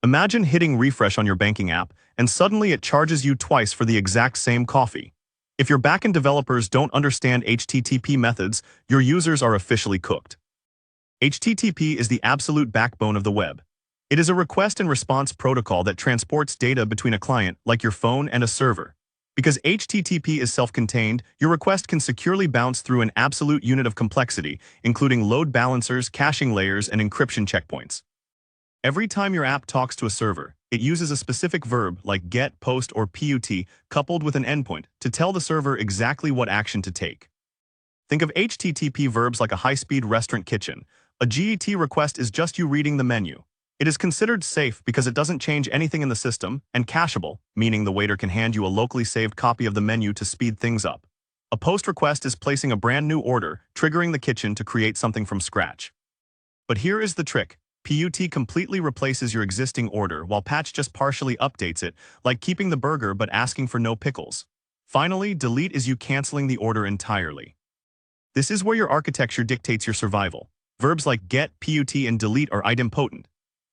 Imagine hitting refresh on your banking app, and suddenly it charges you twice for the exact same coffee. If your backend developers don't understand HTTP methods, your users are officially cooked. HTTP is the absolute backbone of the web. It is a request and response protocol that transports data between a client, like your phone, and a server. Because HTTP is self-contained, your request can securely bounce through an absolute unit of complexity, including load balancers, caching layers, and encryption checkpoints. Every time your app talks to a server, it uses a specific verb like get, post, or put coupled with an endpoint to tell the server exactly what action to take. Think of HTTP verbs like a high-speed restaurant kitchen. A GET request is just you reading the menu. It is considered safe because it doesn't change anything in the system, and cacheable, meaning the waiter can hand you a locally saved copy of the menu to speed things up. A post request is placing a brand new order, triggering the kitchen to create something from scratch. But here is the trick. PUT completely replaces your existing order while patch just partially updates it, like keeping the burger but asking for no pickles. Finally, delete is you canceling the order entirely. This is where your architecture dictates your survival. Verbs like get, put, and delete are idempotent.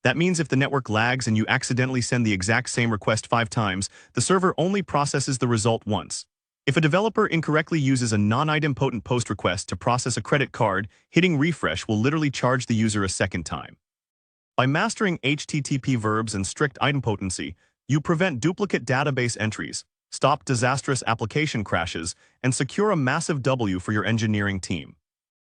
That means if the network lags and you accidentally send the exact same request 5 times, the server only processes the result once. If a developer incorrectly uses a non-idempotent post request to process a credit card, hitting refresh will literally charge the user a second time. By mastering HTTP verbs and strict idempotency, you prevent duplicate database entries, stop disastrous application crashes, and secure a massive W for your engineering team.